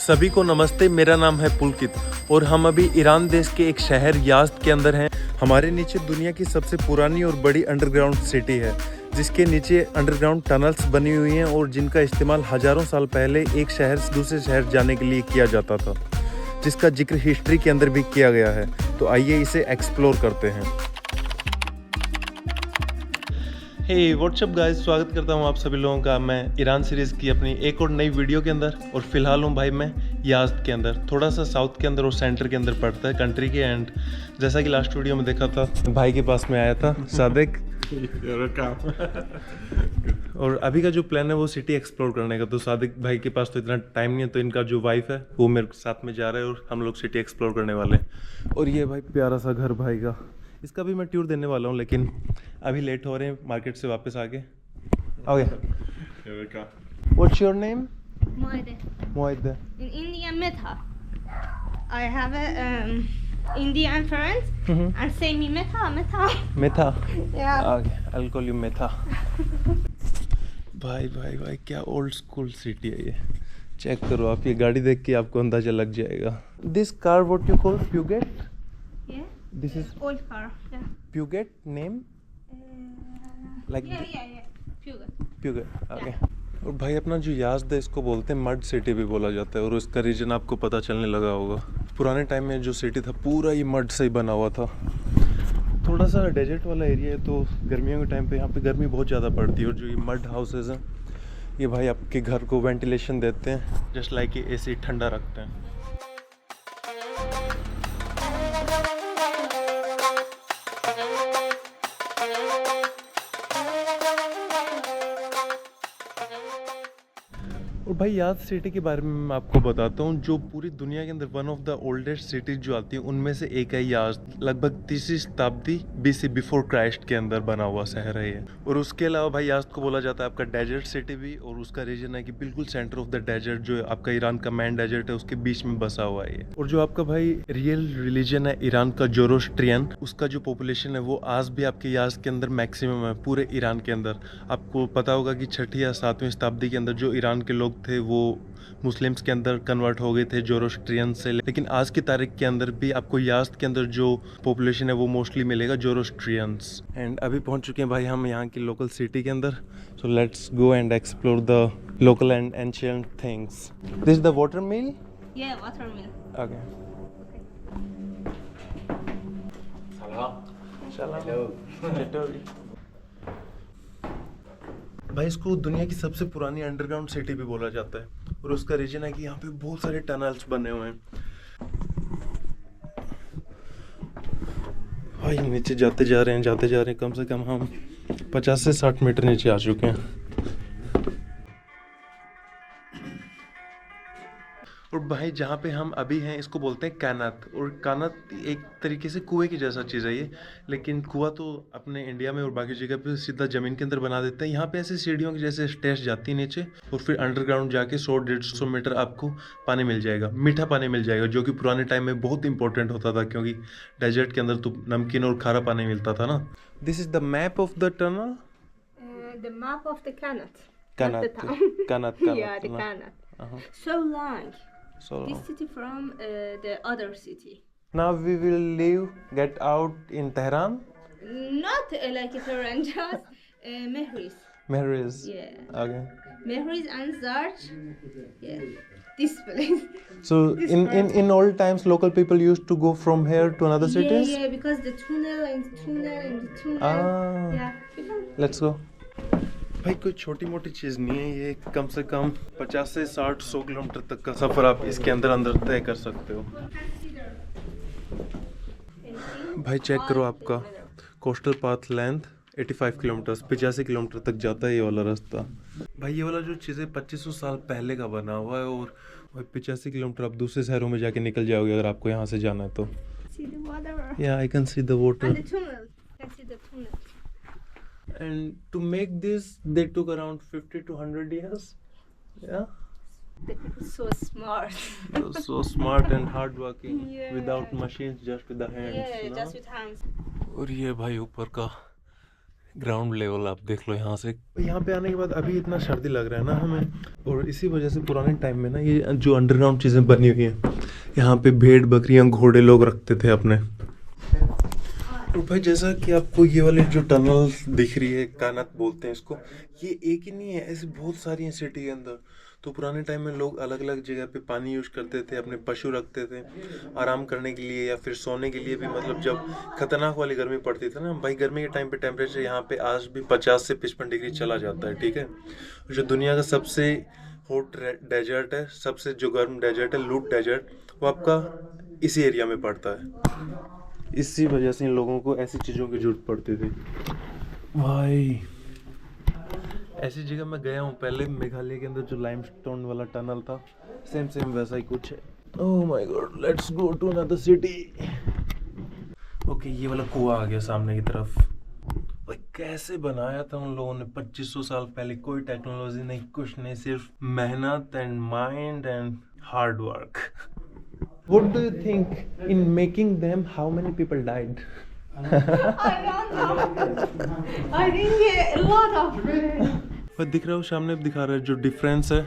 सभी को नमस्ते। मेरा नाम है पुलकित और हम अभी ईरान देश के एक शहर याज़्द के अंदर हैं। हमारे नीचे दुनिया की सबसे पुरानी और बड़ी अंडरग्राउंड सिटी है, जिसके नीचे अंडरग्राउंड टनल्स बनी हुई हैं और जिनका इस्तेमाल हज़ारों साल पहले एक शहर से दूसरे शहर जाने के लिए किया जाता था, जिसका जिक्र हिस्ट्री के अंदर भी किया गया है। तो आइए इसे एक्सप्लोर करते हैं। हे व्हाट्सअप गाइस, स्वागत करता हूँ आप सभी लोगों का मैं ईरान सीरीज़ की अपनी एक और नई वीडियो के अंदर। और फिलहाल हूँ भाई मैं याज़्द के अंदर, थोड़ा सा साउथ के अंदर और सेंटर के अंदर पड़ता है कंट्री के। एंड जैसा कि लास्ट वीडियो में देखा था, भाई के पास में आया था सादिक और अभी का जो प्लान है वो सिटी एक्सप्लोर करने का। तो सादिक भाई के पास तो इतना टाइम नहीं है, तो इनका जो वाइफ है वो मेरे साथ में जा रहा है और हम लोग सिटी एक्सप्लोर करने वाले हैं। और ये भाई प्यारा सा घर भाई का, इसका भी मैं टूर देने वाला हूँ, लेकिन अभी लेट हो रहे हैं मार्केट से वापस आके। Okay, what's your name? Muaide. In India, Metha. I have a Indian friend and say me Metha. मेथा? Yeah. Okay, I'll call you मेथा। भाई भाई भाई, क्या ओल्ड स्कूल सिटी है ये। चेक करो आप, ये गाड़ी देख के आपको अंदाजा लग जाएगा। This car what you call Peugeot? Yeah. This is Old car. Yeah. Puget name? Like Yeah. Puget. Puget, okay. और भाई अपना जो याज़्द है इसको बोलते हैं मड सिटी भी बोला जाता है, और इसका रीजन आपको पता चलने लगा होगा। पुराने टाइम में जो सिटी था पूरा ये मड से ही बना हुआ था। थोड़ा सा डेजर्ट वाला एरिया है, तो गर्मियों के टाइम पे यहाँ पे गर्मी बहुत ज़्यादा पड़ती है। और जो ये मड हाउसेज हैं ये भाई आपके घर को वेंटिलेशन देते हैं, जस्ट लाइक ये एसी ठंडा रखते हैं। और भाई याज़्द सिटी के बारे में मैं आपको बताता हूँ, जो पूरी दुनिया के अंदर one of the oldest cities जो आती है उनमें से एक है याज़्द। लगभग 3वीं शताब्दी BC बिफोर क्राइस्ट के अंदर बना हुआ शहर है ये। और उसके अलावा भाई याज़्द को बोला जाता है आपका डेजर्ट सिटी भी, और उसका रीजन है कि बिल्कुल सेंटर ऑफ द डेजर्ट, जो आपका ईरान का मेन डेजर्ट है उसके बीच में बसा हुआ है ये। और जो आपका भाई रियल रिलीजन है ईरान का, जोरोस्ट्रियन, उसका जो पॉपुलेशन है वो आज भी आपके याज़्द के अंदर मैक्सिमम है पूरे ईरान के अंदर। आपको पता होगा कि 6वीं या 7वीं शताब्दी के अंदर जो ईरान के लोग थे वो मुस्लिम्स के अंदर कन्वर्ट हो गए थे जोरोस्ट्रियन से, लेकिन आज की तारीख के अंदर भी आपको याज़्द के अंदर जो पॉपुलेशन है वो मोस्टली मिलेगा जोरोस्ट्रियंस। एंड अभी पहुंच चुके हैं भाई हम यहाँ की लोकल सिटी के अंदर। So let's go and explore the local and ancient things. This is the water mill? Yeah, watermelon. Okay. भाई इसको दुनिया की सबसे पुरानी अंडरग्राउंड सिटी भी बोला जाता है, और उसका रीजन है कि यहाँ पे बहुत सारे टनल्स बने हुए हैं। भाई नीचे जाते जा रहे हैं, कम से कम हम 50 से 60 मीटर नीचे आ चुके हैं। और भाई जहाँ पे हम अभी हैं इसको बोलते हैं कानत। और कानत एक तरीके से कुएं की जैसा चीज़ है ये, लेकिन कुआं तो अपने इंडिया में और बाकी जगह पे सीधा ज़मीन के अंदर बना देते हैं। यहाँ पे ऐसे सीढ़ियों की जैसे स्टेयर्स जाती है नीचे, और फिर अंडरग्राउंड जाके 100-150 मीटर आपको पानी मिल जाएगा, मीठा पानी मिल जाएगा, जो कि पुराने टाइम में बहुत इंपॉर्टेंट होता था, क्योंकि डेजर्ट के अंदर तो नमकीन और खारा पानी मिलता था ना। This is the map of the tunnel? The map of the Kanat. Kanat. Not the town. Kanat. Yeah, the Kanat. So long. So This city from the other city. now we will leave, get out in Tehran. Not like Tehran, just Mehriz. Mehriz. Yeah. Okay. Mehriz and Zarch. Yeah. This place. So This in old times, local people used to go from here to another cities. Yeah, because the tunnel and the tunnel and the tunnel. Ah. Yeah. Let's go. भाई कोई छोटी मोटी चीज़ नहीं है ये, कम से कम 50 से 60-100 kilometre तक का सफ़र आप इसके अंदर तय कर सकते हो। भाई चेक करो, आपका coastal path length 85 kilometre, 85 kilometre तक जाता है ये वाला रास्ता। भाई ये वाला जो चीज़ है 2500 साल पहले का बना हुआ है, और भाई 85 किलोमीटर आप दूसरे शहरों में जाके निकल जाओगे अगर आपको यहाँ से जाना है तो। See the water. Yeah, I can see the water. And the tunnel. I see the tunnel. And to make this, they took around 50 to 100 years. Yeah. So smart. So smart and hardworking. Yeah. Without machines, just with the hands. Yeah, no? just with hands. और ये भाई ऊपर का ground level आप देख लो यहाँ से। यहाँ पे आने के बाद अभी इतना सर्दी लग रहा है ना हमें, और इसी वजह से पुराने टाइम में ना ये जो अंडरग्राउंड चीज़ें बनी हुई हैं, यहाँ पे भेड़ बकरियाँ घोड़े लोग रखते थे अपने। तो भाई जैसा कि आपको ये वाली जो टनल दिख रही है, कानत बोलते हैं इसको, ये एक ही नहीं है, ऐसी बहुत सारी हैं सिटी के अंदर। तो पुराने टाइम में लोग अलग अलग जगह पे पानी यूज करते थे, अपने पशु रखते थे आराम करने के लिए या फिर सोने के लिए भी। मतलब जब खतरनाक वाली गर्मी पड़ती थी ना भाई, गर्मी के टाइम पे टेम्परेचर यहाँ पे आज भी 50 से 55 डिग्री चला जाता है, ठीक है। जो दुनिया का सबसे हॉट डेजर्ट है, सबसे जो गर्म डेजर्ट है, लूट डेजर्ट, वो आपका इसी एरिया में पड़ता है। इसी वजह से इन लोगों को ऐसी चीज़ों की जरूरत पड़ती थी भाई। ऐसी जगह मैं गया हूँ पहले, मेघालय के अंदर जो लाइमस्टोन वाला टनल था, सेम सेम वैसा ही कुछ है। Oh my god, let's go to another city. Okay, ये वाला कुआं आ गया सामने की तरफ। भाई कैसे बनाया था उन लोगों ने 2500 साल पहले, कोई टेक्नोलॉजी नहीं, कुछ नहीं, सिर्फ मेहनत and mind and hard work. What do you think in making them? How many people died? I don't know. I think a lot of. पर दिख रहा है सामने, दिखा रहा है जो डिफरेंस है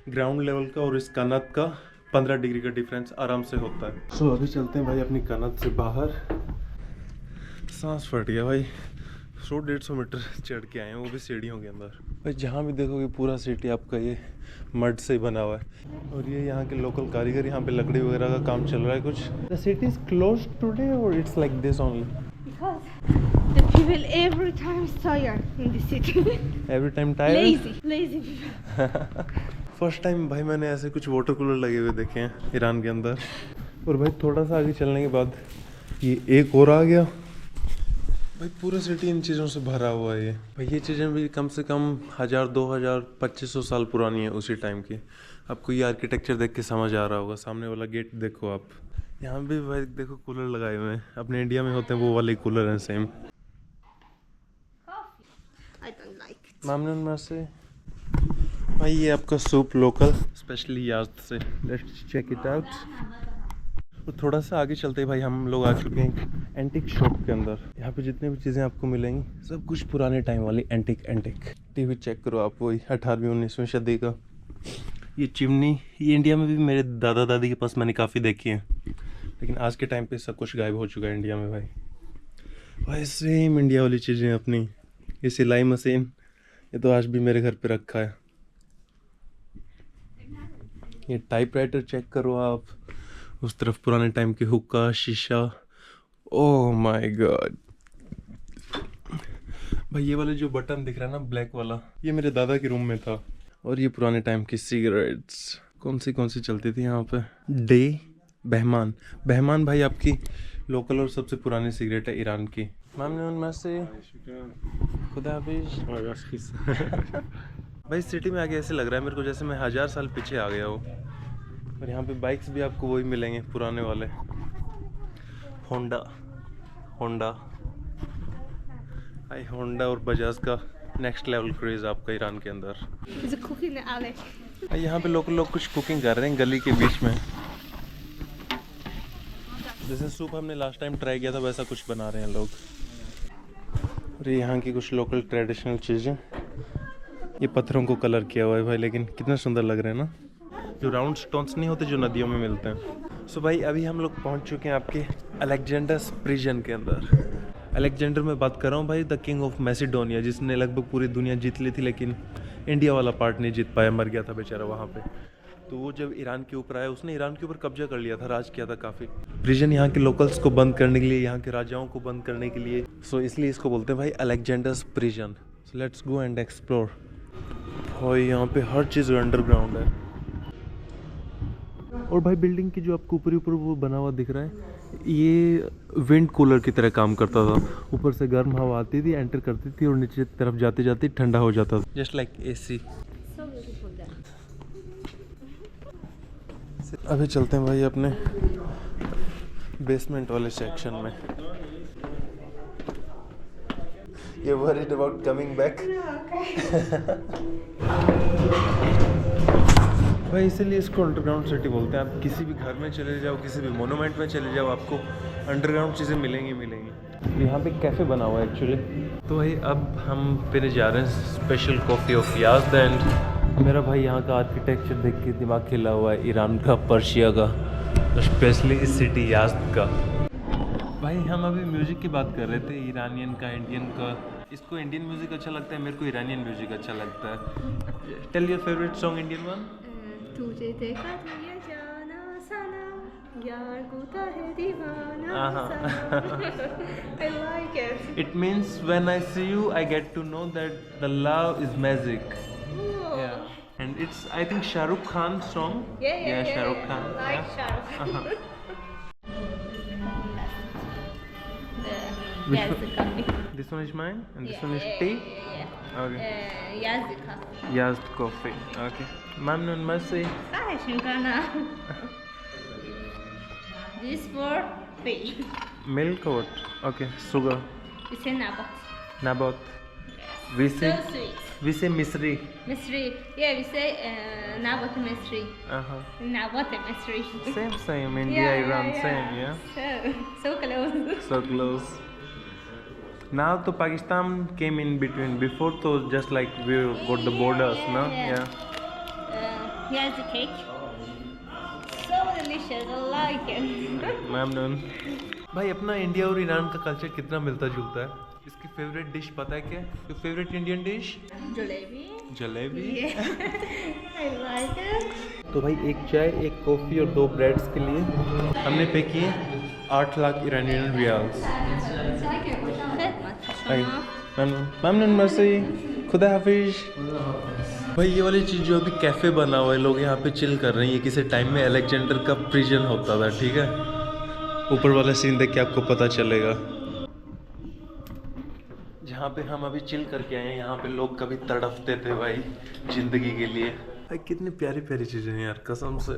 ग्राउंड लेवल का और इस कनत का, 15 डिग्री का डिफरेंस आराम से होता है। सो अभी चलते हैं भाई अपनी कनत से बाहर। सांस फट गया भाई, 100-150 मीटर चढ़ के आए हैं, वो भी सीढ़ियों के अंदर। भाई जहाँ भी देखोगे पूरा सिटी आपका ये मड से ही बना हुआ है, और ये यहाँ के लोकल कारीगर, यहाँ पे लकड़ी वगैरह का काम चल रहा है कुछ। The city is close today और it's like this only? Because the people every time is tired in the city. Every time tired, Lazy people. First time भाई मैंने ऐसे कुछ वाटर कूलर लगे हुए देखे हैं ईरान के अंदर। और भाई थोड़ा सा आगे चलने के बाद ये एक और आ गया। भाई पूरा सिटी इन चीज़ों से भरा हुआ है ये। भाई ये चीज़ें भी कम से कम 1000, 2000, 2500 साल पुरानी है उसी टाइम की। आपको ये आर्किटेक्चर देख के समझ आ रहा होगा। सामने वाला गेट देखो आप, यहाँ भी भाई देखो कूलर लगाए हुए हैं, अपने इंडिया में होते हैं वो वाले कूलर हैं same. I don't like it. Mamun में से भाई ये आपका सूप लोकल, स्पेशली याद से। Let's check it out. तो थोड़ा सा आगे चलते हैं भाई, हम लोग आ चुके हैं एक एंटिक शॉप के अंदर। यहाँ पे जितने भी चीज़ें आपको मिलेंगी सब कुछ पुराने टाइम वाली एंटिक। टीवी चेक करो आप, वही 18वीं 19वीं सदी का। ये चिमनी, ये इंडिया में भी मेरे दादा दादी के पास मैंने काफ़ी देखी है, लेकिन आज के टाइम पे सब कुछ गायब हो चुका है इंडिया में भाई सेम इंडिया वाली चीज़ें अपनी। ये सिलाई मशीन, ये तो आज भी मेरे घर पे रखा है। ये टाइपराइटर चेक करो आप, उस तरफ पुराने टाइम के हुक्का, शीशा। ओह माय गॉड भाई, ये वाले जो बटन दिख रहा है ना ब्लैक वाला, ये मेरे दादा के रूम में था। और ये पुराने टाइम की सिगरेट्स, कौन सी चलती थी यहाँ पे? डे बहमान भाई आपकी लोकल और सबसे पुरानी सिगरेट है ईरान की। मामून से खुदा हाफिज। भाई सिटी में आगे ऐसे लग रहा है मेरे को जैसे मैं 1000 साल पीछे आ गया हूँ। और यहाँ पे बाइक्स भी आपको वही मिलेंगे पुराने वाले, होंडा और बजाज का नेक्स्ट लेवल क्रेज आपका ईरान के अंदर। There's a cook in the alley. यहाँ पे लोकल लोग कुछ कुकिंग कर रहे हैं गली के बीच में। जैसे सूप हमने लास्ट टाइम ट्राई किया था वैसा कुछ बना रहे हैं लोग। और ये यहाँ की कुछ लोकल ट्रेडिशनल चीज़ें, ये पत्थरों को कलर किया हुआ है भाई, लेकिन कितना सुंदर लग रहा है ना, जो राउंड स्टोन्स नहीं होते जो नदियों में मिलते हैं। सो भाई अभी हम लोग पहुँच चुके हैं आपके अलेक्जेंडर्स प्रिजन के अंदर। अलेक्जेंडर में बात कर रहा हूँ भाई, द किंग ऑफ मैसिडोनिया, जिसने लगभग पूरी दुनिया जीत ली थी, लेकिन इंडिया वाला पार्ट नहीं जीत पाया, मर गया था बेचारा वहाँ पे। तो वो जब ईरान के ऊपर आया, उसने ईरान के ऊपर कब्जा कर लिया था, राज किया था काफ़ी। प्रिजन यहाँ के लोकल्स को बंद करने के लिए, यहाँ के राजाओं को बंद करने के लिए, सो इसलिए इसको बोलते हैं भाई Alexander's prison. So let's go and explore. भाई यहाँ पे हर चीज़ अंडरग्राउंड है। और भाई बिल्डिंग की जो आपको ऊपर वो बना हुआ दिख रहा है, ये विंड कूलर की तरह काम करता था। ऊपर से गर्म हवा आती थी, एंटर करती थी, और नीचे तरफ जाते जाते ठंडा हो जाता था, जस्ट लाइक AC। अभी चलते हैं भाई अपने बेसमेंट वाले सेक्शन में। ये वरीड अबाउट कमिंग बैक? भाई इसीलिए इसको अंडरग्राउंड सिटी बोलते हैं। आप किसी भी घर में चले जाओ, किसी भी मोनूमेंट में चले जाओ, आपको अंडरग्राउंड चीज़ें मिलेंगी। यहाँ पे कैफ़े बना हुआ है एक्चुअली। तो भाई अब हम पीने जा रहे हैं स्पेशल कॉफ़ी ऑफ याज़्द। एंड मेरा भाई यहाँ का आर्किटेक्चर देख के दिमाग खिला हुआ है, ईरान का, पर्शिया का, स्पेशली इस सिटी याज़्द का। भाई हम अभी म्यूज़िक की बात कर रहे थे, ईरानियन का, इंडियन का। इसको इंडियन म्यूज़िक अच्छा लगता है, मेरे को ईरानियन म्यूज़िक अच्छा लगता है। Tell your favourite song Indian one. तुझे देखा तो ये जाना सनम, यार होता है दीवाना सनम। I like it. It means when I see you, I get to know that the love is magic. Ooh. Yeah. And it's, I think, Shah Rukh Khan song. Yeah, Shah Rukh Khan. Like Shah Rukh Khan. Which Yazdı coffee. This one is mine, and this one is Yeah, tea. yeah. Okay. Yazdı coffee. Yazd coffee. Okay. Mamnun mercy. Kardeşim kana. This for free. Milk or what? Okay. Sugar. We say nabat. Nabat. We So say sweet. Misri. Misri. Yeah, we say nabat Misri. Nabat Misri. Same. India, Iran, same. Yeah. So close. So close. Now to Pakistan came in between. Before to just like we got the borders, no? Yeah. Here's the cake. So delicious. I like it. मैमनून। भाई अपना India और Iran का culture कितना मिलता जुलता है। इसकी favourite dish पता है क्या? Your favourite Indian dish? Jalebi. Jalebi. I like it. तो भाई एक चाय, एक कॉफ़ी और 2 ब्रेड्स के लिए हमने पे किए 8 लाख ईरानियन रियाल्स। मैमनून मर्सी, खुदा हाफिज। भाई ये वाली चीज़ जो अभी कैफ़े बना हुआ है, लोग यहाँ पे चिल कर रहे हैं। ये किसी टाइम में अलेक्जेंडर का प्रिजन होता था, ठीक है। ऊपर वाला सीन देख के आपको पता चलेगा। जहाँ पे हम अभी चिल करके आए हैं, यहाँ पे लोग कभी तड़पते थे भाई ज़िंदगी के लिए। भाई कितनी प्यारी प्यारी चीज़ें हैं यार, कसम से।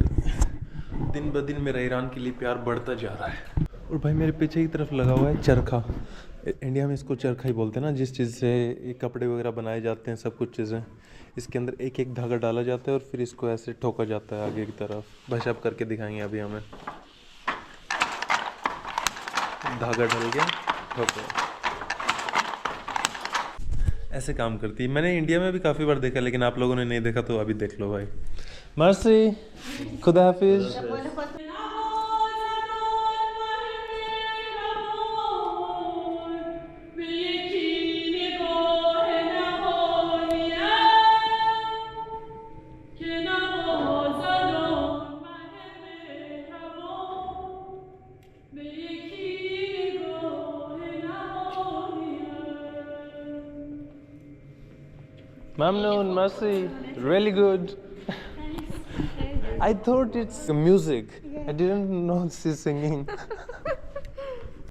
दिन ब दिन मेरा ईरान के लिए प्यार बढ़ता जा रहा है। और भाई मेरे पीछे की तरफ लगा हुआ है चरखा। इंडिया में इसको चरखा ही बोलते हैं ना, जिस चीज़ से ये कपड़े वगैरह बनाए जाते हैं, सब कुछ चीज़ें। इसके अंदर एक एक धागा डाला जाता है और फिर इसको ऐसे ठोका जाता है आगे की तरफ। भाई साहब करके दिखाएंगे अभी हमें। धागा डल गया, ठोको। ऐसे काम करती है। मैंने इंडिया में भी काफ़ी बार देखा, लेकिन आप लोगों ने नहीं देखा तो अभी देख लो भाई। मर्सी, खुदा हाफिज। Mamnoon, mercy, really good. I thought it's music. I didn't know she's singing.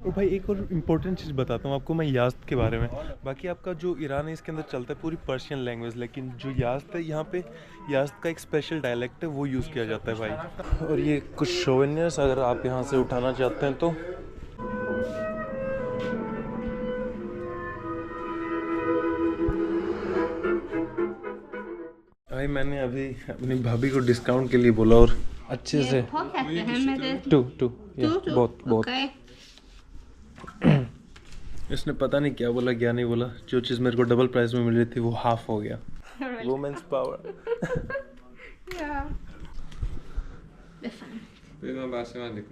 और भाई एक और इम्पोर्टेंट चीज़ बताता हूँ आपको मैं याज़्द के बारे में। बाकी आपका जो ईरान है इसके अंदर चलता है पूरी पर्शियन लैंग्वेज, लेकिन जो याज़्द है यहाँ पे याज़्द का एक स्पेशल डायलेक्ट है, वो यूज़ किया जाता है भाई। और ये कुछ सोवेनियर्स अगर आप यहाँ से उठाना चाहते हैं तो। भाई मैंने अभी अपनी भाभी को डिस्काउंट के लिए बोला और अच्छे से टू बहुत इसने पता नहीं क्या बोला क्या नहीं बोला। जो चीज़ मेरे को डबल प्राइस में मिल रही थी वो हाफ हो गया। Women's power.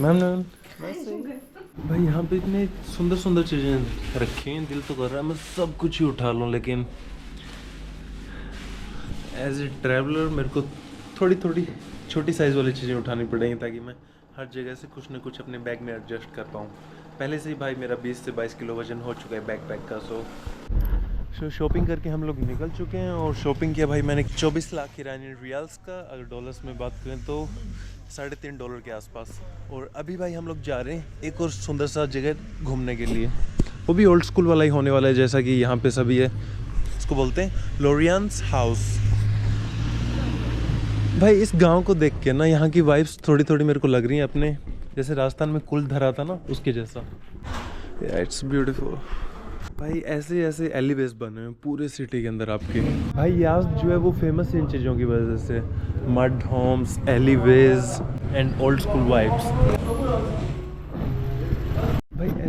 मैम भाई यहाँ पे इतने सुंदर सुंदर चीज़ें रखी हैं, दिल तो कर रहा है मैं सब कुछ ही उठा लूँ, लेकिन एज ए ट्रैवलर मेरे को थोड़ी थोड़ी छोटी साइज़ वाली चीज़ें उठानी पड़ेंगी ताकि मैं हर जगह से कुछ ना कुछ अपने बैग में एडजस्ट कर पाऊँ। पहले से ही भाई मेरा 20 से 22 किलो वजन हो चुका है बैकपैक का। सो शॉपिंग करके हम लोग निकल चुके हैं और शॉपिंग किया भाई मैंने 24 लाख ईरानी रियाल्स का, अगर डॉलर्स में बात करें तो $3.5 के आसपास। और अभी भाई हम लोग जा रहे हैं एक और सुंदर सा जगह घूमने के लिए, वो भी ओल्ड स्कूल वाला ही होने वाला है, जैसा कि यहाँ पे सभी है। इसको बोलते हैं लोरियंस हाउस। भाई इस गांव को देख के ना यहाँ की वाइब्स थोड़ी थोड़ी मेरे को लग रही हैं अपने जैसे राजस्थान में कुल धरा था ना उसके जैसा। It's beautiful. भाई ऐसे ऐसे एलिवेज बने हैं पूरे सिटी के अंदर आपके। भाई याज़्द जो है वो फेमस है इन चीज़ों की वजह से, mud homes, alleyways and old school vibes.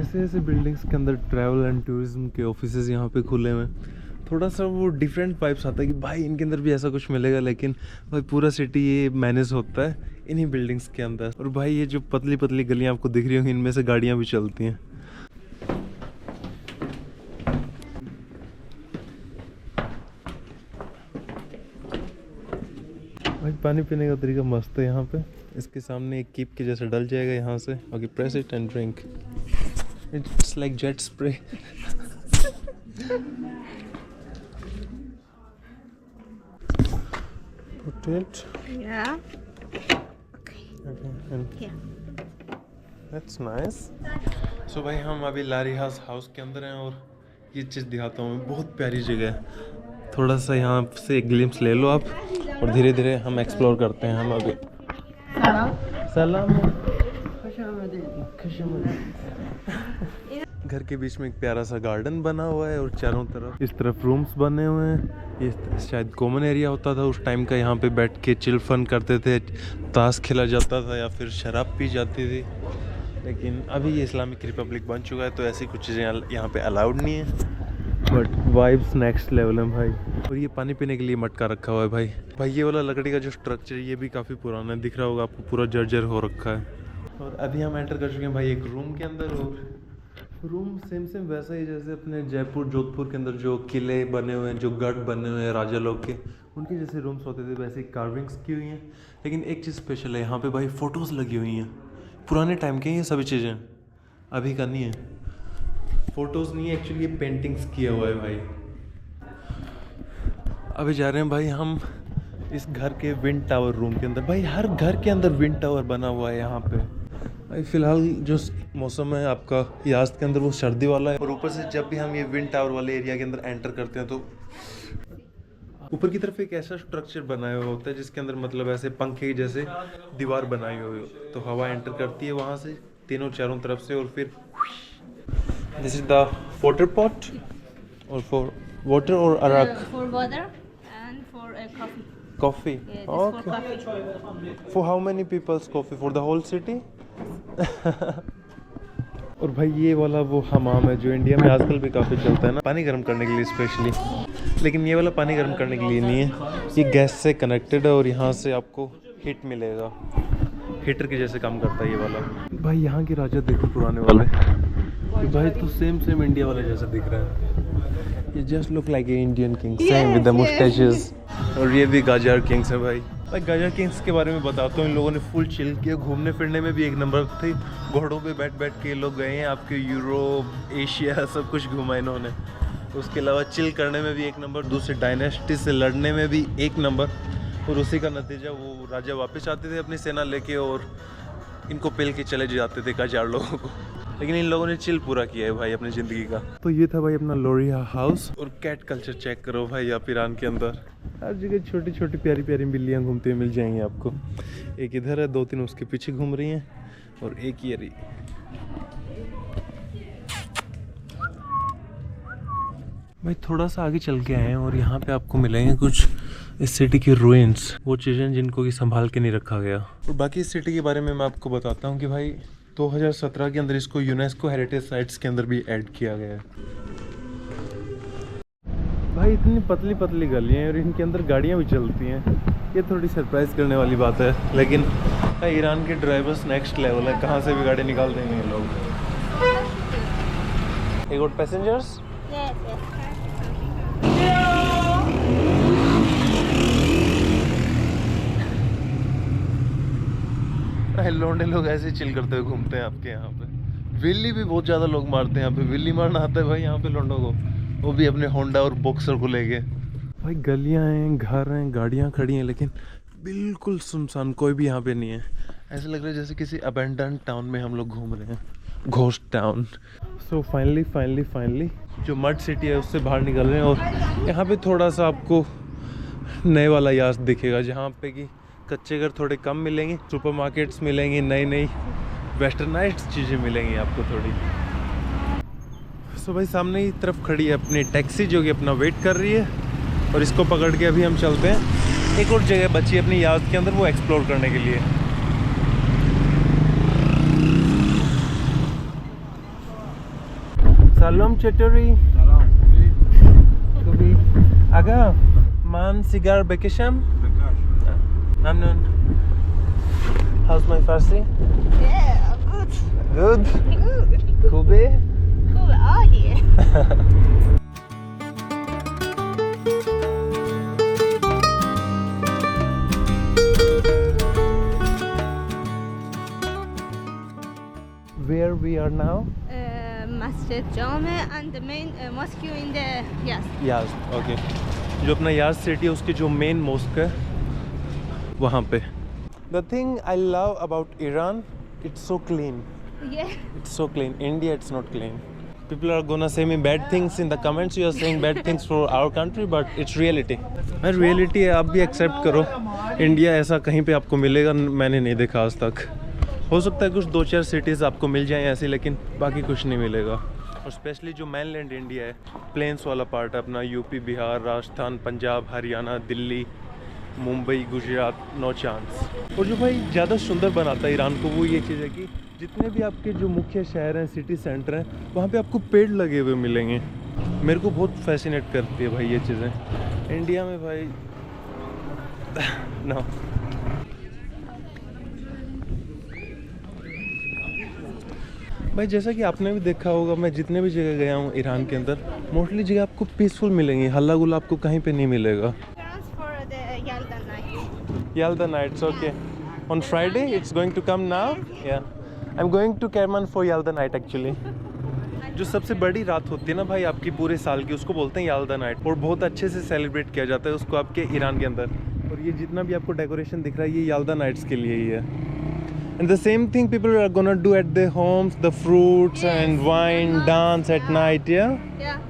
ऐसे ऐसे बिल्डिंग्स के अंदर ट्रैवल एंड टूरिज्म के ऑफिसेज यहाँ पे खुले हुए हैं। थोड़ा सा वो डिफरेंट वाइब्स आता है कि भाई इनके अंदर भी ऐसा कुछ मिलेगा, लेकिन भाई पूरा सिटी ये मैनेज होता है इन्हीं बिल्डिंग्स के अंदर। और भाई ये जो पतली पतली गलियाँ आपको दिख रही होंगी, इनमें से गाड़ियाँ भी चलती हैं। भाई पानी पीने का तरीका मस्त है यहाँ पे। इसके सामने एक कीप के जैसा डल जाएगा यहाँ से, okay press it and drink. It's like jet spray. Put it. Yeah. Okay. And Yeah. that's nice. So भाई हम अभी लारीहास हाउस के अंदर हैं और ये चीज़ दिखाता हूँ मैं, बहुत प्यारी जगह है। थोड़ा सा यहाँ से एक ग्लिम्स ले लो आप और धीरे धीरे हम एक्सप्लोर करते हैं। हम अभी सलाम घर के बीच में एक प्यारा सा गार्डन बना हुआ है और चारों तरफ इस तरफ रूम्स बने हुए हैं। ये शायद कॉमन एरिया होता था उस टाइम का, यहाँ पे बैठ के चिल फन करते थे, ताश खेला जाता था या फिर शराब पी जाती थी। लेकिन अभी ये इस्लामिक रिपब्लिक बन चुका है तो ऐसी कुछ चीज़ें यहाँ पे अलाउड नहीं है, बट वाइब्स नेक्स्ट लेवल है भाई। और ये पानी पीने के लिए मटका रखा हुआ है भाई। ये वाला लकड़ी का जो स्ट्रक्चर ये भी काफ़ी पुराना है, दिख रहा होगा आपको, पूरा जर्जर हो रखा है। और अभी हम एंटर कर चुके हैं भाई एक रूम के अंदर, और रूम सेम वैसा ही जैसे अपने जयपुर जोधपुर के अंदर जो किले बने हुए हैं, जो गढ़ बने हुए हैं राजा लोग के, उनके जैसे रूम्स होते थे वैसे कार्विंग्स की हुई हैं। लेकिन एक चीज़ स्पेशल है यहाँ पे भाई, फ़ोटोज़ लगी हुई हैं, पुराने टाइम के ये सभी चीज़ें, अभी का नहीं है। फ़ोटोज़ नहीं है एक्चुअली, ये पेंटिंग्स किया हुआ है भाई। अभी जा रहे हैं भाई हम इस घर के विंड टावर रूम के अंदर। भाई हर घर के अंदर विंड टावर बना हुआ है यहाँ पे भाई। फ़िलहाल जो मौसम है आपका याज़्द के अंदर वो सर्दी वाला है, और ऊपर से जब भी हम ये विंड टावर वाले एरिया के अंदर एंटर करते हैं तो ऊपर की तरफ एक ऐसा स्ट्रक्चर बनाया हुआ होता है जिसके अंदर मतलब ऐसे पंखे जैसे दीवार बनाई हुई हो, तो हवा एंटर करती है वहाँ से तीनों चारों तरफ से। और फिर this is the water pot, और फॉर वाटर और अरक For water and for coffee. coffee. Yeah, this Okay. for coffee. For how many people's coffee? For the whole city? और भाई ये वाला वो हमाम है जो इंडिया में आजकल भी काफ़ी चलता है ना, पानी गर्म करने के लिए स्पेशली। लेकिन ये वाला पानी गर्म करने के लिए नहीं है, ये गैस से कनेक्टेड है और यहाँ से आपको हीट मिलेगा, हीटर के जैसे काम करता है ये वाला। भाई यहाँ के राजा देखो पुराने वाले, तो भाई तो सेम इंडिया वाले जैसा दिख रहा है। ये just look like a Indian king, same with the moustaches. और ये भी गाजार किंग्स है भाई। गाजार किंग्स के बारे में बताता हूँ, इन लोगों ने फुल चिल किया, घूमने फिरने में भी एक नंबर थे। घोड़ों पे बैठ के लोग गए हैं, आपके यूरोप एशिया सब कुछ घूमा इन्होंने। उसके अलावा चिल करने में भी एक नंबर, दूसरे डायनेस्टी से लड़ने में भी एक नंबर। और उसी का नतीजा वो राजा वापस आते थे अपनी सेना लेके और इनको पेल के चले जाते थे गाजार लोगों को। लेकिन इन लोगों ने चिल पूरा किया है भाई अपनी ज़िंदगी का। तो ये था भाई अपना लोरिया हाउस। और कैट कल्चर चेक करो भाई, आप ईरान के अंदर हर जगह छोटी छोटी प्यारी प्यारी बिल्लियाँ घूमती हुई मिल जाएंगी आपको। एक इधर है, 2-3 उसके पीछे घूम रही हैं, और एक ये रही। भाई थोड़ा सा आगे चल के आए हैं और यहाँ पे आपको मिलेंगे कुछ इस सिटी की रूइंस, वो चीज़ें जिनको कि संभाल के नहीं रखा गया। और बाकी इस सिटी के बारे में मैं आपको बताता हूँ कि भाई 2017 के अंदर इसको यूनेस्को हेरिटेज साइट्स के अंदर भी ऐड किया गया है। भाई इतनी पतली पतली गलियाँ हैं और इनके अंदर गाड़ियाँ भी चलती हैं, ये थोड़ी सरप्राइज करने वाली बात है। लेकिन ईरान के ड्राइवर्स नेक्स्ट लेवल है, कहाँ से भी गाड़ी निकाल देंगे ये लोग। You got passengers? Yes, yes. लौंडे लोग ऐसे चिल करते हुए घूमते हैं आपके यहाँ पे। विल्ली भी बहुत ज़्यादा लोग मारते हैं यहाँ पे, विल्ली मारना आता है भाई यहाँ पे लौंडों को, वो भी अपने होंडा और बॉक्सर को लेके। भाई गलियाँ हैं, घर हैं, गाड़ियाँ खड़ी हैं, लेकिन बिल्कुल सुनसान, कोई भी यहाँ पे नहीं है। ऐसा लग रहा है जैसे किसी अबैंडन टाउन में हम लोग घूम रहे हैं, घोस्ट टाउन। सो फाइनली जो मड सिटी है उससे बाहर निकल रहे हैं, और यहाँ पे थोड़ा सा आपको नए वाला याद दिखेगा, जहाँ पे कि कच्चे घर थोड़े कम मिलेंगे, सुपरमार्केट्स मिलेंगे, नई वेस्टर्नाइज्ड चीज़ें मिलेंगी आपको थोड़ी। सो भाई सामने ही तरफ खड़ी है अपनी टैक्सी जो कि अपना वेट कर रही है, और इसको पकड़ के अभी हम चलते हैं। एक और जगह बची है अपनी याद के अंदर, वो एक्सप्लोर करने के लिए। Salam Chatteri. Kubi. Aga, man cigar bekesham? Namnun. How's my Farsi? Yeah, good. Good. Good. Kube. Cool. Oh, here. Where we are now? Masjid Jame and the main mosque in the याज okay जो अपना याज city है उसकी जो main mask है वहाँ पे the thing I love about Iran it's so clean yeah. It's so clean India it's not clean people are gonna say me bad things in the comments you are saying bad things for our country but it's reality reality है आप भी accept करो India ऐसा कहीं पे आपको मिलेगा मैंने नहीं देखा आज तक हो सकता है कुछ 2-4 सिटीज़ आपको मिल जाएं ऐसी लेकिन बाकी कुछ नहीं मिलेगा और स्पेशली जो मेनलैंड इंडिया है प्लेन्स वाला पार्ट है अपना UP Bihar Rajasthan Punjab Haryana Delhi Mumbai Gujarat no chance और जो भाई ज़्यादा सुंदर बनाता है ईरान को वो ये चीज़ है कि जितने भी आपके जो मुख्य शहर हैं सिटी सेंटर हैं वहाँ पे आपको पेड़ लगे हुए मिलेंगे मेरे को बहुत फैसिनेट करती है भाई ये चीज़ें इंडिया में भाई नो भाई जैसा कि आपने भी देखा होगा मैं जितने भी जगह गया हूँ ईरान के अंदर मोस्टली जगह आपको पीसफुल मिलेंगी हल्ला गुल्ला आपको कहीं पे नहीं मिलेगा Plans for the Yalda night. Yalda nights okay on Friday it's going to come now yeah I'm going to Kerman for Yalda night actually जो सबसे बड़ी रात होती है ना भाई आपकी पूरे साल की उसको बोलते हैं याल्दा नाइट और बहुत अच्छे से सेलिब्रेट किया जाता है उसको आपके ईरान के अंदर और ये जितना भी आपको डेकोरेशन दिख रहा है ये याल्दा नाइट्स के लिए ही है And the same thing people are gonna do at their homes, the fruits and wine, dance at night, yeah? Yeah.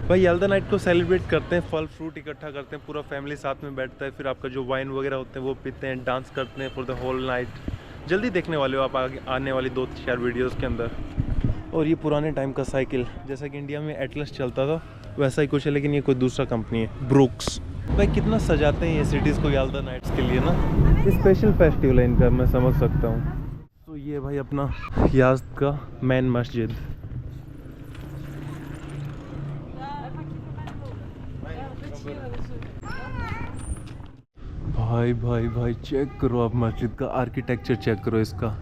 भाई याल्दा नाइट को सेलिब्रेट करते हैं फल फ्रूट इकट्ठा करते हैं पूरा फैमिली साथ में बैठता है फिर आपका जो वाइन वगैरह होते हैं वो पीते हैं डांस करते हैं फॉर द होल नाइट जल्दी देखने वाले हो आप आगे आने वाली 2-4 वीडियोस के अंदर और ये पुराने टाइम का साइकिल जैसा कि इंडिया में एटलस चलता था वैसा ही कुछ है लेकिन ये कोई दूसरा कंपनी है ब्रुक्स भाई कितना सजाते हैं ये सिटीज़ को याल्दा नाइट्स के लिए ना स्पेशल फेस्टिवल है इनका मैं समझ सकता हूँ तो ये भाई अपना याज़्द का मेन मस्जिद भाई भाई भाई चेक करो आप मस्जिद का आर्किटेक्चर चेक करो इसका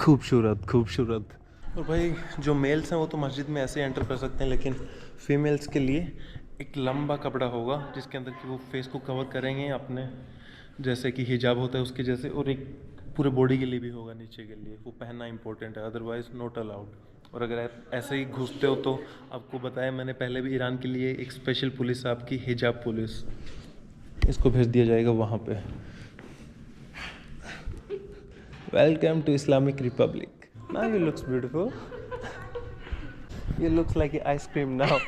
खूबसूरत खूबसूरत और भाई जो मेल्स हैं वो तो मस्जिद में ऐसे एंटर कर सकते हैं लेकिन फीमेल्स के लिए एक लंबा कपड़ा होगा जिसके अंदर कि वो फेस को कवर करेंगे अपने जैसे कि हिजाब होता है उसके जैसे और एक पूरे बॉडी के लिए भी होगा नीचे के लिए वो पहनना इंपॉर्टेंट है अदरवाइज नॉट अलाउड और अगर आप ऐसे ही घुसते हो तो आपको बताया मैंने पहले भी ईरान के लिए एक स्पेशल पुलिस आपकी हिजाब पुलिस इसको भेज दिया जाएगा वहाँ पे welcome to Islamic republic now you looks beautiful you looks like ice cream now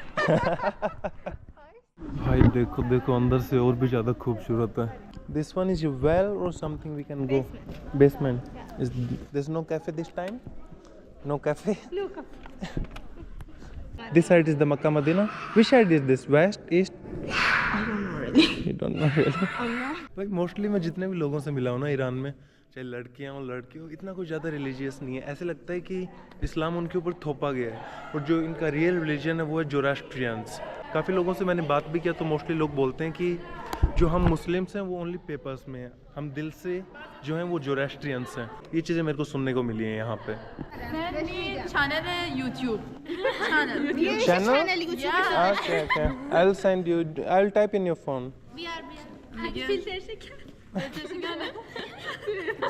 भाई देखो देखो अंदर से और भी ज़्यादा खूबसूरत है दिस वन इज वेल और something we can go basement is this no cafe this time no cafe Look. This side is the Mecca Medina which side is this west east I don't know really. You don't know really Allah. भाई mostly मैं जितने भी लोगों से मिला हूँ ना Iran में चाहे लड़कियाँ हो लड़के हो इतना कुछ ज़्यादा रिलीजियस नहीं है ऐसे लगता है कि इस्लाम उनके ऊपर थोपा गया है और जो इनका रियल रिलीजन है वो है जोरास्ट्रियंस काफ़ी लोगों से मैंने बात भी किया तो मोस्टली लोग बोलते हैं कि जो हम मुस्लिम्स हैं वो ओनली पेपर्स में हैं हम दिल से जो हैं वो जोरास्ट्रियंस हैं ये चीज़ें मेरे को सुनने को मिली हैं यहाँ पे channel YouTube. Channel. Channel? YouTube. Yeah. Okay. I'll send you. I'll type in your phone.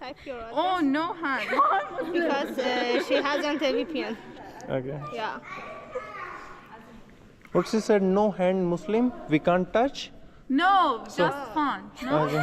Type your address. Oh no hand. Because she hasn't a VPN. Okay. Yeah. What she said? No hand Muslim. We can't touch. No, just fun. No. Okay.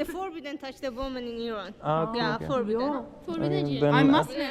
The forbidden touch the woman in Iran. Okay. Yeah, okay. forbidden. Then I'm Muslim.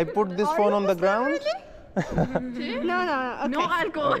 I put this phone on the ground. No, no, okay. No alcohol.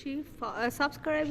subscribe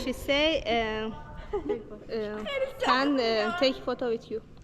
she say can take photo with you.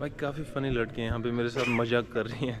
भाई काफ़ी funny लड़के यहाँ पे मेरे साथ मजाक कर रही हैं.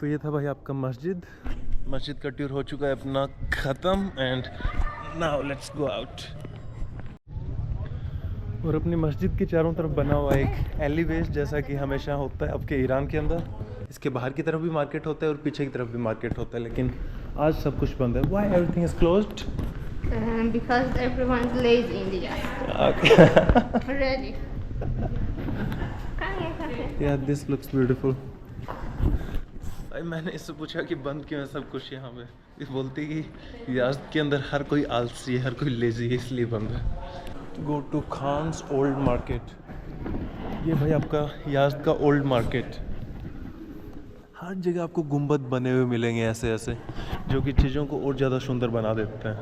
तो ये था भाई आपका मस्जिद का टूर हो चुका है अपना ख़त्म and now let's go out. और अपनी मस्जिद के चारों तरफ बना हुआ एक एलिवेज जैसा कि हमेशा होता है आपके ईरान के अंदर. इसके बाहर की तरफ भी मार्केट होता है और पीछे की तरफ भी मार्केट होता है, लेकिन आज सब कुछ बंद है. Why everything is closed? Because everyone's lazy in India. Ready. Yeah, this looks beautiful. भाई मैंने इससे पूछा कि बंद क्यों है सब कुछ यहाँ पे. ये बोलती कि याज़्द के अंदर हर कोई आलसी है, हर कोई लेजी है, इसलिए बंद है. Go to Khan's old market. ये भाई आपका याज़्द का ओल्ड मार्केट. हर जगह आपको गुंबद बने हुए मिलेंगे ऐसे ऐसे, जो कि चीज़ों को और ज़्यादा सुंदर बना देते हैं.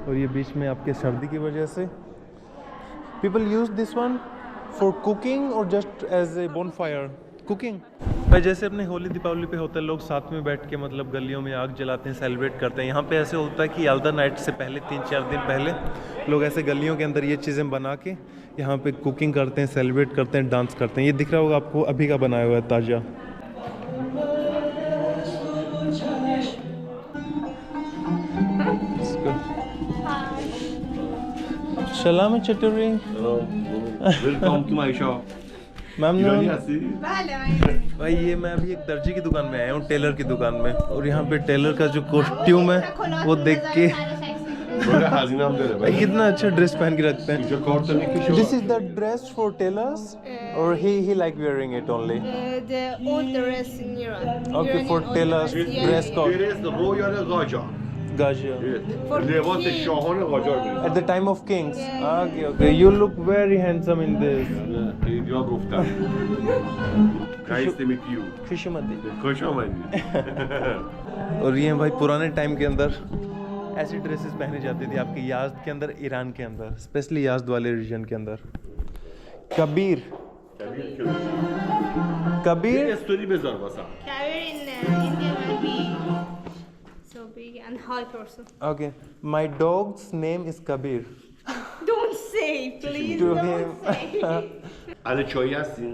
और ये बीच में आपके सर्दी की वजह से people use this one for cooking और just as a bonfire cooking. भाई जैसे अपने होली दीपावली पे होता है, लोग साथ में बैठ के मतलब गलियों में आग जलाते हैं, सेलिब्रेट करते हैं. यहाँ पे ऐसे होता है कि याल्दा नाइट से पहले 3-4 दिन पहले लोग ऐसे गलियों के अंदर ये चीज़ें बना के यहाँ पे कुकिंग करते हैं, सेलिब्रेट करते हैं, डांस करते हैं. ये दिख रहा होगा आपको, अभी का बनाया हुआ है ताज़ा. सलाम चटोरी. Welcome to my shop. Ma'am हंसी. भाई ये मैं अभी एक दर्जी की दुकान में आया हूँ, टेलर की दुकान में. और यहाँ पे टेलर का जो कॉस्ट्यूम है वो देख के böyle hazinam böyle. भाई कितना अच्छा ड्रेस पहन के रखते हैं. Ince korta ne kişi This is the dress for tailors or he like wearing it only? The old dress in Iran. Okay, Iranian for old tailors dress, yeah. dress code. Berez royal Gaja. Gajia. Evet. For Levant king. şahane Gacar böyle. At the time of kings. Okay, okay. You look very handsome in this. Ya gufta. Nice to meet you. खुशमती. Koşamayın. और ये भाई पुराने time के अंदर ऐसी dresses पहनी जाती थी आपके याज़्द के अंदर, ईरान के अंदर, स्पेशली याज़्द वाले रीजन के अंदर. Kabir. Kabir. Story mezar basa. Kabir in India will be so big and high person. Okay. My dog's name is Kabir. Don't say, please. To Don't him. say. Hani çay yazsın.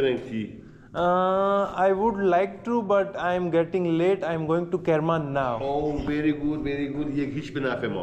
drink tea? I would like to, but I'm getting late. I'm going to Kerman now. Oh, very good, very good. Ye hiçbir nafem o.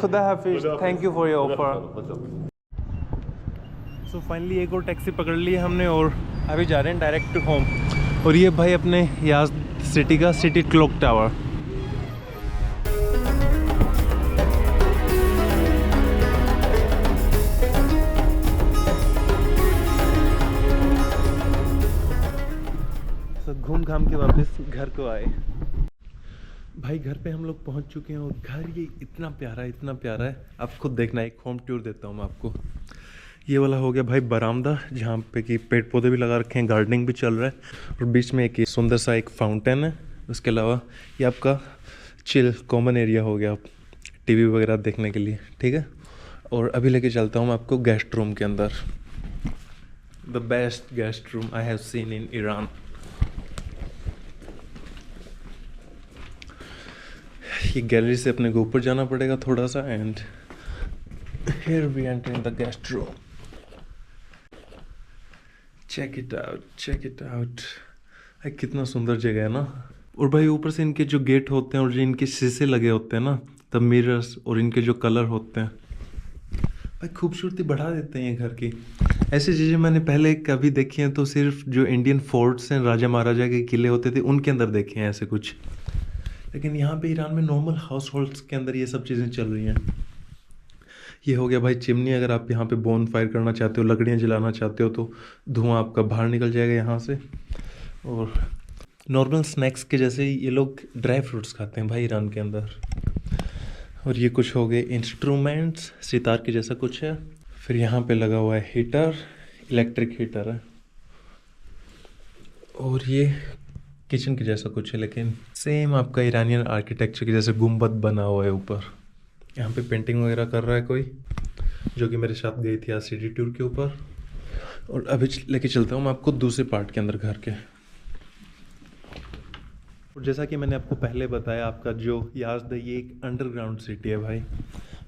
Khuda Hafiz. Thank you for your offer. Hadi. So finally एक और taxi पकड़ ली हमने और अभी जा रहे हैं direct to home. और ये भाई अपने याज़्द सिटी का सिटी क्लॉक टावर. घूम घाम के वापस घर को आए. भाई घर पे हम लोग पहुंच चुके हैं और घर ये इतना प्यारा है. आप खुद देखना, एक होम टूर देता हूँ मैं आपको. ये वाला हो गया भाई बरामदा, जहाँ पे कि पेड़ पौधे भी लगा रखे हैं, गार्डनिंग भी चल रहा है. और बीच में एक सुंदर सा एक फाउंटेन है. उसके अलावा ये आपका चिल कॉमन एरिया हो गया टीवी वगैरह देखने के लिए. ठीक है. और अभी लेके चलता हूँ मैं आपको गेस्ट रूम के अंदर. The best guest room I have seen in Iran. ये गैलरी से अपने को ऊपर जाना पड़ेगा थोड़ा सा. And here we enter in the guest room. Check it out. कितना सुंदर जगह है ना. और भाई ऊपर से इनके जो गेट होते हैं और जो इनके शीशे लगे होते हैं ना, द मिरर्स, और इनके जो कलर होते हैं भाई खूबसूरती बढ़ा देते हैं ये घर की. ऐसी चीज़ें मैंने पहले कभी देखी हैं तो सिर्फ जो इंडियन फोर्ट्स हैं, राजा महाराजा के किले होते थे उनके अंदर देखे हैं ऐसे कुछ. लेकिन यहाँ पे ईरान में नॉर्मल हाउस होल्ड्स के अंदर ये सब चीज़ें चल रही हैं. ये हो गया भाई चिमनी. अगर आप यहाँ पे बोन फायर करना चाहते हो, लकड़ियाँ जलाना चाहते हो, तो धुआं आपका बाहर निकल जाएगा यहाँ से. और नॉर्मल स्नैक्स के जैसे ये लोग ड्राई फ्रूट्स खाते हैं भाई ईरान के अंदर. और ये कुछ हो गए इंस्ट्रूमेंट्स, सितार के जैसा कुछ है. फिर यहाँ पे लगा हुआ है हीटर, इलेक्ट्रिक हीटर है. और ये किचन के जैसा कुछ है लेकिन सेम आपका ईरानियन आर्किटेक्चर के जैसे गुम्बद बना हुआ है ऊपर। यहाँ पे पेंटिंग वगैरह कर रहा है कोई, जो कि मेरे साथ गई थी आज सिटी टूर के ऊपर। और अभी लेके चलता हूँ मैं आपको दूसरे पार्ट के अंदर घर के। और जैसा कि मैंने आपको पहले बताया, आपका जो याज़्द है ये एक अंडरग्राउंड सिटी है भाई।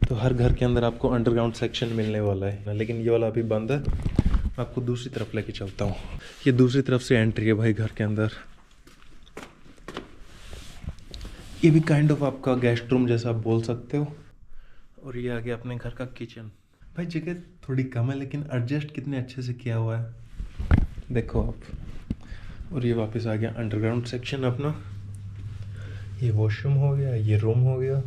तो हर घर के अंदर आपको अंडरग्राउंड सेक्शन मिलने वाला है, लेकिन ये वाला अभी बंद है। मैं आपको दूसरी तरफ लेके चलता हूँ। ये दूसरी तरफ से एंट्री है भाई घर के अंदर। ये भी काइंड ऑफ आपका गेस्ट रूम जैसा आप बोल सकते हो। और ये आ गया अपने घर का किचन। भाई जगह थोड़ी कम है, लेकिन एडजस्ट कितने अच्छे से किया हुआ है देखो आप। और ये वापस आ गया अंडरग्राउंड सेक्शन अपना। ये वॉशरूम हो गया, ये रूम हो गया।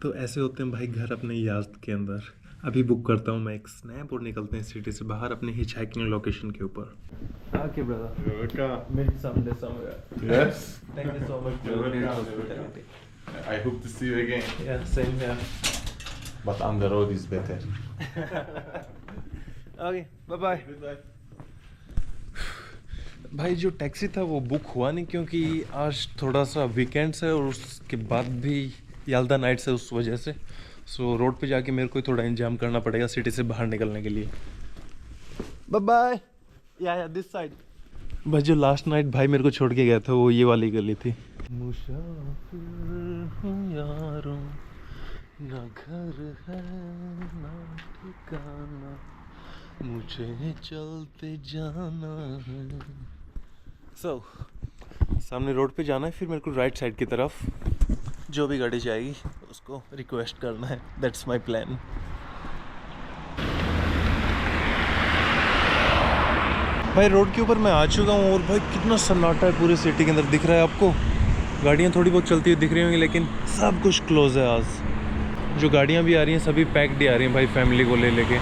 तो ऐसे होते हैं भाई घर अपने याज़्द के अंदर। अभी बुक करता हूँ मैं एक स्नैप और निकलते हैं सिटी से बाहर अपने हिच हाइकिंग लोकेशन के ऊपर। Okay brother, You're welcome. Meet someday somewhere. Yes. Thank you so much You're for welcome. Your You're hospitality. welcome. I hope to see you again. Yeah same here. But on the road is better. Okay bye bye. Goodbye. भाई जो taxi था वो book हुआ नहीं, क्योंकि आज थोड़ा सा वीकेंड्स है और उसके बाद भी याल्दा नाइट्स है, उस वजह से। सो रोड पे जाके मेरे को थोड़ा इंतजाम करना पड़ेगा सिटी से बाहर निकलने के लिए। Bye bye. Yeah this side. भाई जो लास्ट नाइट भाई मेरे को छोड़ के गया था वो ये वाली गली थी। मुसाफिर हूँ यारों, ना घर है ना ठिकाना, मुझे चलते जाना है। सामने रोड पे जाना है, फिर मेरे को राइट साइड की तरफ जो भी गाड़ी जाएगी उसको रिक्वेस्ट करना है। That's my plan. भाई रोड के ऊपर मैं आ चुका हूँ और भाई कितना सन्नाटा है पूरे सिटी के अंदर, दिख रहा है आपको। गाड़ियाँ थोड़ी बहुत चलती हुई दिख रही होंगी, लेकिन सब कुछ क्लोज है आज। जो गाड़ियाँ भी आ रही हैं सभी पैक्ड ही आ रही हैं भाई, फैमिली को ले लेके।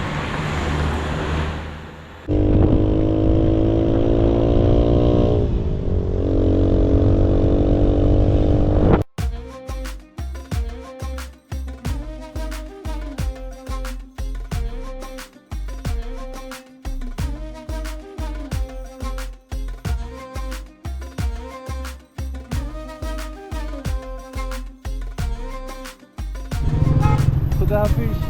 खुदा हाफिज।